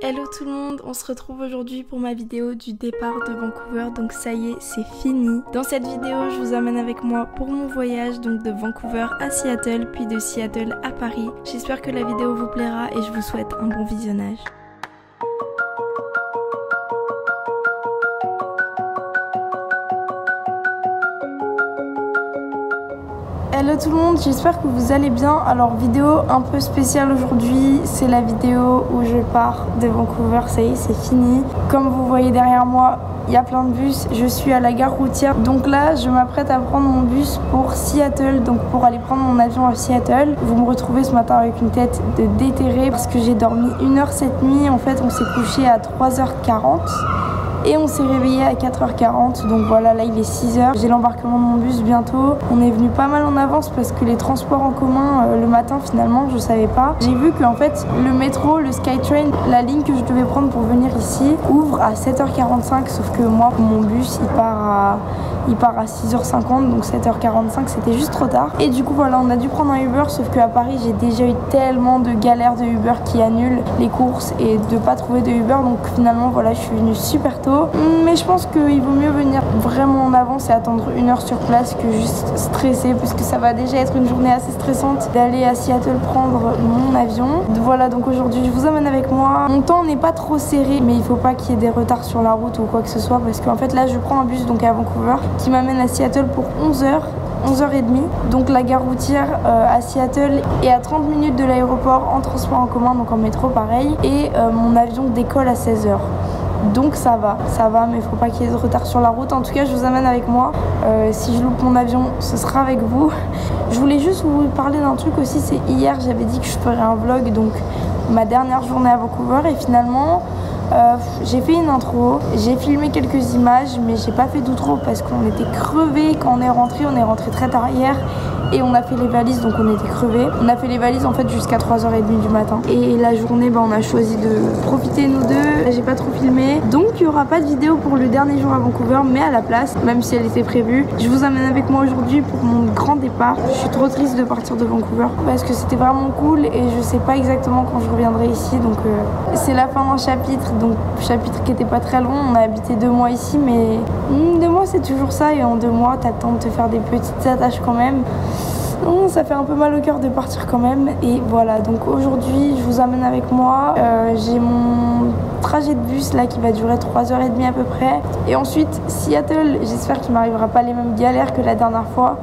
Hello tout le monde, on se retrouve aujourd'hui pour ma vidéo du départ de Vancouver, donc ça y est, c'est fini. Dans cette vidéo, je vous amène avec moi pour mon voyage, donc de Vancouver à Seattle, puis de Seattle à Paris. J'espère que la vidéo vous plaira et je vous souhaite un bon visionnage. Hello tout le monde, j'espère que vous allez bien. Alors vidéo un peu spéciale aujourd'hui, c'est la vidéo où je pars de Vancouver, ça y est c'est fini. Comme vous voyez derrière moi, il y a plein de bus, je suis à la gare routière. Donc là je m'apprête à prendre mon bus pour Seattle, donc pour aller prendre mon avion à Seattle. Vous me retrouvez ce matin avec une tête de déterré parce que j'ai dormi 1 heure cette nuit. En fait on s'est couché à 3h40. Et on s'est réveillé à 4h40, donc voilà, là il est 6h. J'ai l'embarquement de mon bus bientôt. On est venu pas mal en avance parce que les transports en commun le matin finalement, je savais pas. J'ai vu qu'en fait le métro, le SkyTrain, la ligne que je devais prendre pour venir ici, ouvre à 7h45, sauf que moi mon bus il part à 6h50, donc 7h45 c'était juste trop tard. Et du coup voilà, on a dû prendre un Uber, sauf qu'à Paris j'ai déjà eu tellement de galères de Uber qui annulent les courses et de pas trouver de Uber, donc finalement voilà, je suis venue super tôt. Mais je pense qu'il vaut mieux venir vraiment en avance et attendre 1 heure sur place que juste stresser, puisque ça va déjà être une journée assez stressante d'aller à Seattle prendre mon avion. Voilà, donc aujourd'hui je vous amène avec moi. Mon temps n'est pas trop serré, mais il faut pas qu'il y ait des retards sur la route ou quoi que ce soit, parce qu'en fait là je prends un bus donc à Vancouver qui m'amène à Seattle pour 11h30. Donc la gare routière à Seattle est à 30 minutes de l'aéroport en transport en commun, donc en métro pareil. Et mon avion décolle à 16h. Donc ça va, mais il faut pas qu'il y ait de retard sur la route. En tout cas, je vous amène avec moi. Si je loupe mon avion, ce sera avec vous. Je voulais juste vous parler d'un truc aussi, c'est hier, j'avais dit que je ferais un vlog, donc ma dernière journée à Vancouver, et finalement... j'ai fait une intro, j'ai filmé quelques images, mais j'ai pas fait d'outro parce qu'on était crevés quand on est rentré très tard hier et on a fait les valises, donc on était crevés. On a fait les valises en fait jusqu'à 3h30 du matin. Et la journée, on a choisi de profiter nous deux. J'ai pas trop filmé, donc il y aura pas de vidéo pour le dernier jour à Vancouver, mais à la place, même si elle était prévue, je vous amène avec moi aujourd'hui pour mon grand départ. Je suis trop triste de partir de Vancouver parce que c'était vraiment cool et je sais pas exactement quand je reviendrai ici, donc c'est la fin d'un chapitre. Donc chapitre qui était pas très long, on a habité 2 mois ici, mais 2 mois c'est toujours ça, et en 2 mois t'as le temps de te faire des petites attaches quand même. Ça fait un peu mal au cœur de partir quand même. Et voilà, donc aujourd'hui je vous amène avec moi. J'ai mon trajet de bus là qui va durer 3h30 à peu près. Et ensuite Seattle, j'espère qu'il m'arrivera pas les mêmes galères que la dernière fois.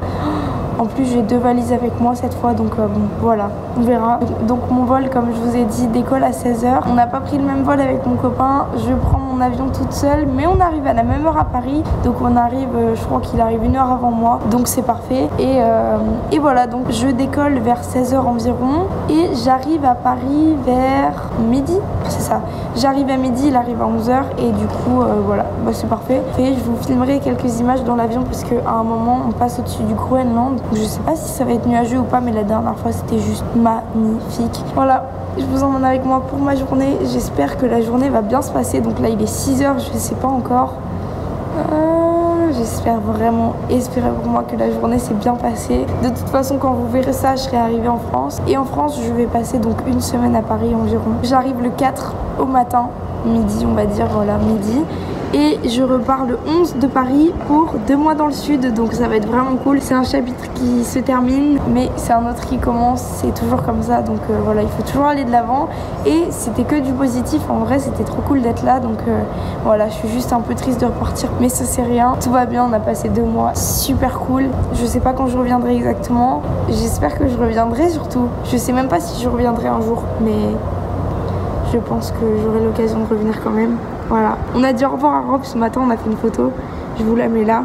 En plus j'ai 2 valises avec moi cette fois, donc bon voilà, on verra. Donc mon vol, comme je vous ai dit, décolle à 16h. On n'a pas pris le même vol avec mon copain, je prends mon avion toute seule, mais on arrive à la même heure à Paris. Donc on arrive, je crois qu'il arrive 1 heure avant moi, donc c'est parfait. Et voilà, donc je décolle vers 16h environ et j'arrive à Paris vers midi, c'est ça. J'arrive à midi, il arrive à 11h et du coup voilà, c'est parfait. Et je vous filmerai quelques images dans l'avion parce qu'à un moment on passe au-dessus du Groenland. Je sais pas si ça va être nuageux ou pas, mais la dernière fois c'était juste magnifique. Voilà, je vous emmène avec moi pour ma journée. J'espère que la journée va bien se passer. Donc là il est 6h, je sais pas encore. J'espère vraiment, espérez pour moi que la journée s'est bien passée. De toute façon, quand vous verrez ça, je serai arrivée en France. Et en France, je vais passer donc 1 semaine à Paris environ. J'arrive le 4 au matin, midi on va dire, voilà, midi. Et je repars le 11 de Paris pour 2 mois dans le sud, donc ça va être vraiment cool. C'est un chapitre qui se termine, mais c'est un autre qui commence, c'est toujours comme ça. Donc voilà, il faut toujours aller de l'avant. Et c'était que du positif, en vrai c'était trop cool d'être là. Donc voilà, je suis juste un peu triste de repartir, mais ça c'est rien. Tout va bien, on a passé 2 mois super cool. Je sais pas quand je reviendrai exactement, j'espère que je reviendrai surtout. Je sais même pas si je reviendrai un jour, mais je pense que j'aurai l'occasion de revenir quand même. Voilà, on a dit au revoir à Rob ce matin, on a fait une photo, je vous la mets là.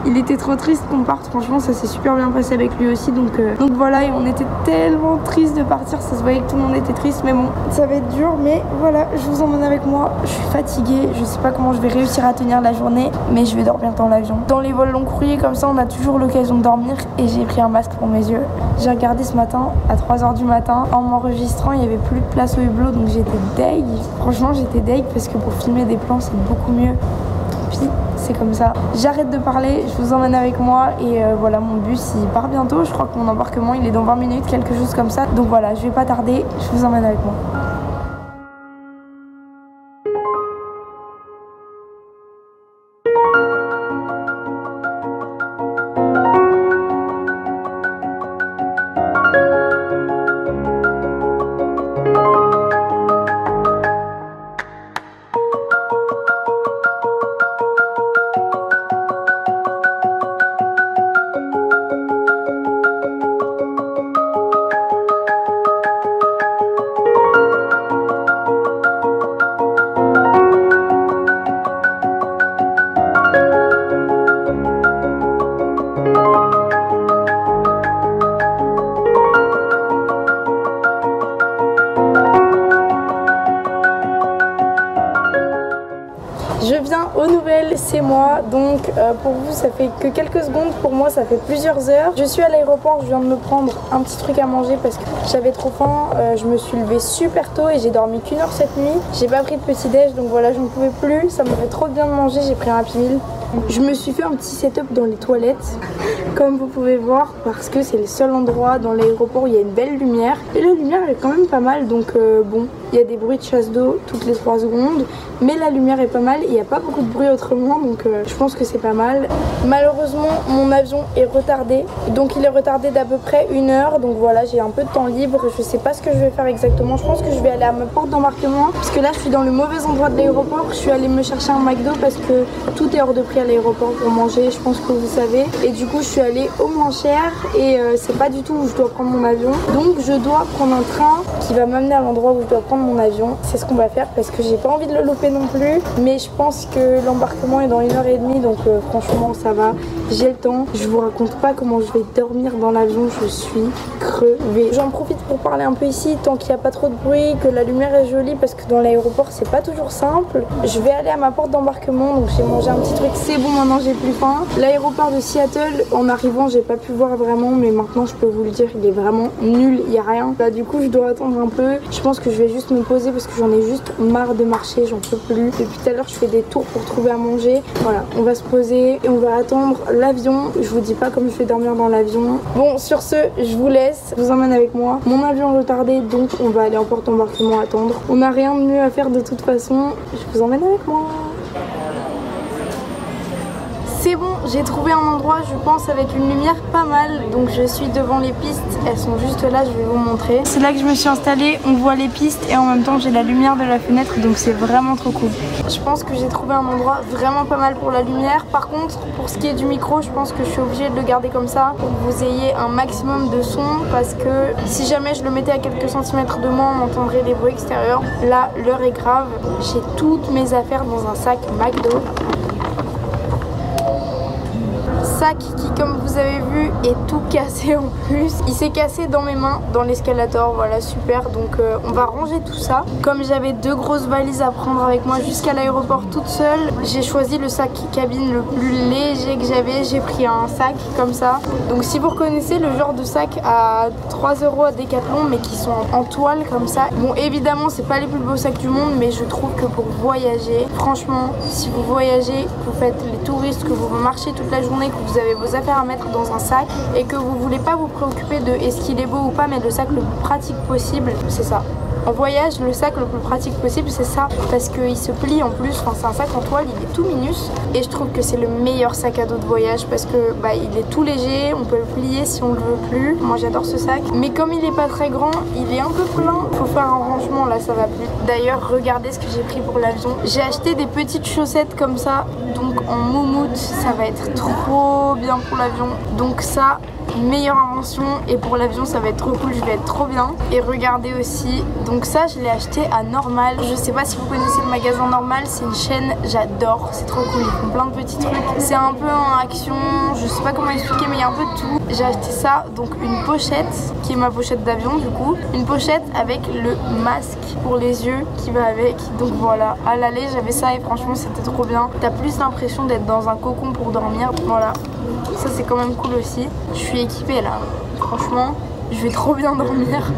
Il était trop triste qu'on parte, franchement ça s'est super bien passé avec lui aussi, donc voilà, et on était tellement triste de partir, ça se voyait que tout le monde était triste, mais bon, ça va être dur, mais voilà, je vous emmène avec moi. Je suis fatiguée, je sais pas comment je vais réussir à tenir la journée, mais je vais dormir dans l'avion. Dans les vols long courriers comme ça, on a toujours l'occasion de dormir, et j'ai pris un masque pour mes yeux. J'ai regardé ce matin, à 3h du matin, en m'enregistrant, il y avait plus de place au hublot, donc j'étais deg. Franchement j'étais deg, parce que pour filmer des plans c'est beaucoup mieux. Tant pis, c'est comme ça. J'arrête de parler, je vous emmène avec moi et voilà, mon bus il part bientôt. Je crois que mon embarquement il est dans 20 minutes, quelque chose comme ça. Donc voilà, je vais pas tarder, je vous emmène avec moi. c'est moi. Donc pour vous ça fait que quelques secondes, pour moi ça fait plusieurs heures. Je suis à l'aéroport, je viens de me prendre un petit truc à manger parce que j'avais trop faim. Je me suis levée super tôt et j'ai dormi qu'1 heure cette nuit. J'ai pas pris de petit déj, donc voilà, je ne pouvais plus. Ça me fait trop bien de manger, j'ai pris un Happy Meal. Je me suis fait un petit setup dans les toilettes, comme vous pouvez voir, parce que c'est le seul endroit dans l'aéroport où il y a une belle lumière. Et la lumière elle est quand même pas mal, donc bon, il y a des bruits de chasse d'eau toutes les 3 secondes, mais la lumière est pas mal et il n'y a pas beaucoup de bruit autrement, donc je pense que c'est pas mal. Malheureusement, mon avion est retardé, donc il est retardé d'à peu près 1 heure, donc voilà, j'ai un peu de temps libre. Je sais pas ce que je vais faire exactement, je pense que je vais aller à ma porte d'embarquement, parce que là je suis dans le mauvais endroit de l'aéroport. Je suis allée me chercher un McDo parce que tout est hors de prix à l'aéroport pour manger, je pense que vous savez, et du coup je suis allée au moins cher et c'est pas du tout où je dois prendre mon avion, donc je dois prendre un train qui va m'amener à l'endroit où je dois prendre mon avion. C'est ce qu'on va faire parce que j'ai pas envie de le louper non plus, mais je pense que l'embarquement est dans 1h30, donc franchement ça va, j'ai le temps. Je vous raconte pas comment je vais dormir dans l'avion, je suis crevée. J'en profite pour parler un peu ici tant qu'il n'y a pas trop de bruit, que la lumière est jolie, parce que dans l'aéroport c'est pas toujours simple. Je vais aller à ma porte d'embarquement, donc j'ai mangé un petit truc, c'est bon, maintenant j'ai plus faim. L'aéroport de Seattle, en arrivant j'ai pas pu voir vraiment, mais maintenant je peux vous le dire, il est vraiment nul, il y a rien. Là du coup je dois attendre un peu, je pense que je vais juste me poser parce que j'en ai juste marre de marcher, j'en peux plus. Depuis tout à l'heure je fais des tours pour trouver à manger. Voilà, on va se poser et on va attendre l'avion. Je vous dis pas comme je vais dormir dans l'avion. Bon, sur ce, je vous laisse, je vous emmène avec moi. Mon avion est retardé, donc on va aller en porte d'embarquement attendre. On n'a rien de mieux à faire de toute façon, je vous emmène avec moi. C'est bon, j'ai trouvé un endroit, je pense, avec une lumière pas mal. Donc je suis devant les pistes, elles sont juste là, je vais vous montrer. C'est là que je me suis installée, on voit les pistes et en même temps j'ai la lumière de la fenêtre, donc c'est vraiment trop cool. Je pense que j'ai trouvé un endroit vraiment pas mal pour la lumière. Par contre, pour ce qui est du micro, je pense que je suis obligée de le garder comme ça pour que vous ayez un maximum de son, parce que si jamais je le mettais à quelques centimètres de moi, on entendrait des bruits extérieurs. Là, l'heure est grave, j'ai toutes mes affaires dans un sac McDo. Sac qui, comme vous avez vu, est tout cassé en plus. Il s'est cassé dans mes mains, dans l'escalator, voilà, super. Donc on va ranger tout ça. Comme j'avais 2 grosses valises à prendre avec moi jusqu'à l'aéroport toute seule, j'ai choisi le sac cabine le plus léger que j'avais. J'ai pris un sac comme ça. Donc si vous reconnaissez le genre de sac à 3 € à Decathlon, mais qui sont en toile comme ça. Bon, évidemment, c'est pas les plus beaux sacs du monde, mais je trouve que pour voyager, franchement, si vous voyagez, vous faites les touristes, que vous marchez toute la journée, que vous avez vos affaires à mettre dans un sac et que vous voulez pas vous préoccuper de est-ce qu'il est beau ou pas, mais le sac le plus pratique possible, c'est ça. En voyage, le sac le plus pratique possible, c'est ça, parce qu'il se plie en plus. Enfin, c'est un sac en toile, il est tout minus et je trouve que c'est le meilleur sac à dos de voyage parce que bah, il est tout léger, on peut le plier si on le veut plus. Moi j'adore ce sac, mais comme il est pas très grand, il est un peu plein, faut faire un rangement, là ça va plus. D'ailleurs, regardez ce que j'ai pris pour l'avion. J'ai acheté des petites chaussettes comme ça, donc en moumoute, ça va être trop bien pour l'avion. Donc ça, meilleure invention, et pour l'avion ça va être trop cool, je vais être trop bien. Et regardez aussi, donc ça je l'ai acheté à Normal. Je sais pas si vous connaissez le magasin Normal, c'est une chaîne, j'adore, c'est trop cool, ils font plein de petits trucs. C'est un peu en action, je sais pas comment expliquer, mais il y a un peu de tout. J'ai acheté ça, donc une pochette qui est ma pochette d'avion du coup, une pochette avec le masque pour les yeux qui va avec. Donc voilà, à l'aller j'avais ça et franchement c'était trop bien. T'as plus l'impression d'être dans un cocon pour dormir, voilà. Ça c'est quand même cool aussi. Je suis équipée là, franchement je vais trop bien dormir.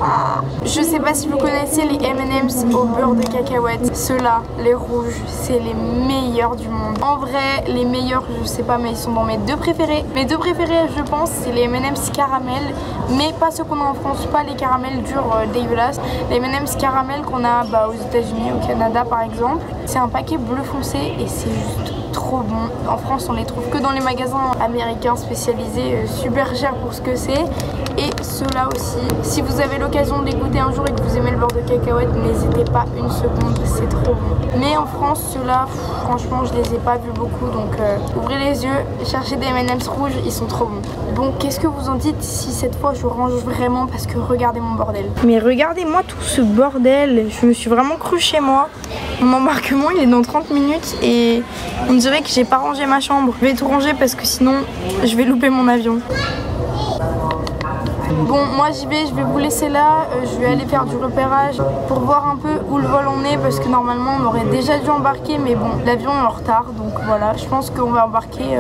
Je sais pas si vous connaissez les M&M's au beurre de cacahuète. Ceux-là, les rouges, c'est les meilleurs du monde. En vrai, les meilleurs, je sais pas, mais ils sont dans mes 2 préférés. Mes 2 préférés, je pense, c'est les M&M's caramel, mais pas ceux qu'on a en France, pas les caramels durs dégueulasses. Les M&M's caramel qu'on a aux États-Unis, au Canada par exemple. C'est un paquet bleu foncé et c'est juste trop bon. En France, on les trouve que dans les magasins américains spécialisés, super cher pour ce que c'est. Et ceux-là aussi, si vous avez l'occasion de les goûter un jour et que vous aimez le beurre de cacahuète, n'hésitez pas une seconde, c'est trop bon. Mais en France, ceux-là, franchement, je les ai pas vus beaucoup, donc ouvrez les yeux, cherchez des M&M's rouges, ils sont trop bons. Bon, qu'est-ce que vous en dites si cette fois je range vraiment, parce que regardez mon bordel. Mais regardez-moi tout ce bordel, je me suis vraiment crue chez moi. Mon embarquement, il est dans 30 minutes et on dirait que j'ai pas rangé ma chambre. Je vais tout ranger parce que sinon, je vais louper mon avion. Bon, moi j'y vais, je vais vous laisser là. Je vais aller faire du repérage pour voir un peu où le vol en est parce que normalement on aurait déjà dû embarquer, mais bon, l'avion est en retard, donc voilà. Je pense qu'on va embarquer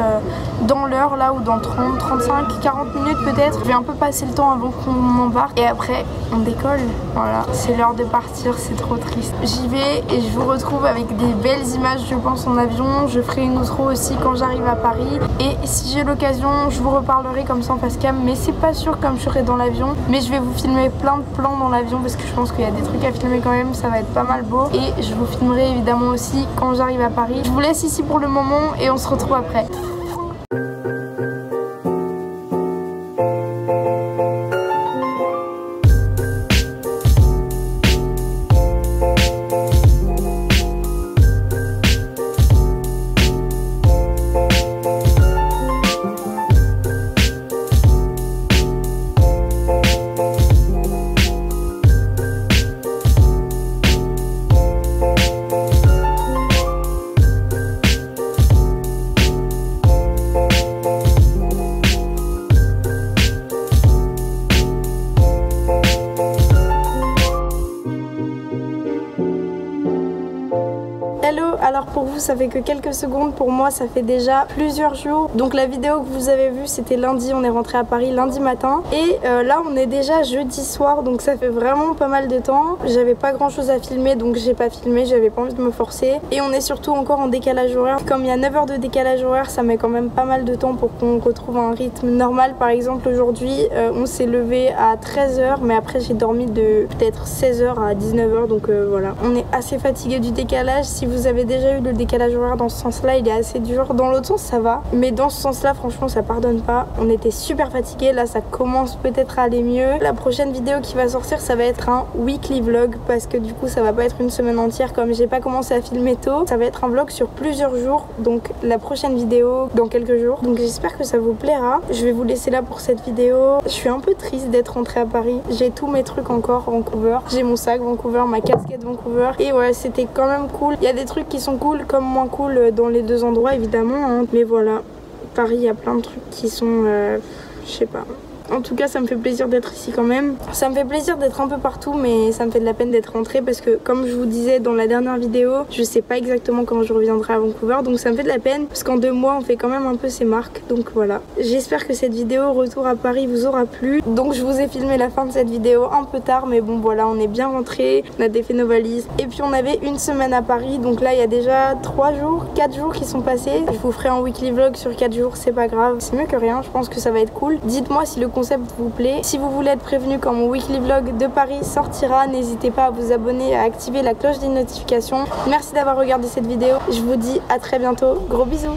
dans l'heure là ou dans 30, 35, 40 minutes peut-être. Je vais un peu passer le temps avant qu'on embarque et après on décolle. Voilà, c'est l'heure de partir, c'est trop triste. J'y vais et je vous retrouve avec des belles images, je pense, en avion. Je ferai une outro aussi quand j'arrive à Paris et si j'ai l'occasion, je vous reparlerai comme ça en face cam, mais c'est pas sûr comme je serai dans l'avion. Mais je vais vous filmer plein de plans dans l'avion parce que je pense qu'il y a des trucs à filmer quand même, ça va être pas mal beau. Et je vous filmerai évidemment aussi quand j'arrive à Paris. Je vous laisse ici pour le moment et on se retrouve après. Alors pour vous ça fait que quelques secondes, pour moi ça fait déjà plusieurs jours. Donc la vidéo que vous avez vue c'était lundi, on est rentré à Paris lundi matin. Et là on est déjà jeudi soir, donc ça fait vraiment pas mal de temps. J'avais pas grand chose à filmer donc j'ai pas filmé, j'avais pas envie de me forcer. Et on est surtout encore en décalage horaire. Comme il y a 9 heures de décalage horaire, ça met quand même pas mal de temps pour qu'on retrouve un rythme normal. Par exemple aujourd'hui on s'est levé à 13 h, mais après j'ai dormi de peut-être 16 h à 19 h, donc voilà. On est assez fatigué du décalage. Si vous avez déjà eu le décalage horaire dans ce sens là, il est assez dur. Dans l'autre sens ça va, mais dans ce sens là franchement ça pardonne pas. On était super fatigués, là ça commence peut-être à aller mieux. La prochaine vidéo qui va sortir ça va être un weekly vlog parce que du coup ça va pas être une semaine entière comme j'ai pas commencé à filmer tôt. Ça va être un vlog sur plusieurs jours, donc la prochaine vidéo dans quelques jours. Donc j'espère que ça vous plaira. Je vais vous laisser là pour cette vidéo. Je suis un peu triste d'être rentrée à Paris. J'ai tous mes trucs encore Vancouver. J'ai mon sac Vancouver, ma casquette Vancouver. Et ouais, c'était quand même cool. Il y a des trucs qui sont cool comme moins cool dans les deux endroits évidemment, hein. Mais voilà, Paris il y a plein de trucs qui sont je sais pas. En tout cas ça me fait plaisir d'être ici quand même. Ça me fait plaisir d'être un peu partout, mais ça me fait de la peine d'être rentrée parce que comme je vous disais dans la dernière vidéo, je sais pas exactement quand je reviendrai à Vancouver, donc ça me fait de la peine parce qu'en 2 mois on fait quand même un peu ses marques. Donc voilà, j'espère que cette vidéo retour à Paris vous aura plu. Donc je vous ai filmé la fin de cette vidéo un peu tard, mais bon voilà, on est bien rentré, on a défait nos valises et puis on avait une semaine à Paris. Donc là il y a déjà 3 jours, 4 jours qui sont passés. Je vous ferai un weekly vlog sur 4 jours, c'est pas grave, c'est mieux que rien, je pense que ça va être cool. Dites-moi si le concept vous plaît. Si vous voulez être prévenu quand mon weekly vlog de Paris sortira, n'hésitez pas à vous abonner et à activer la cloche des notifications. Merci d'avoir regardé cette vidéo. Je vous dis à très bientôt. Gros bisous.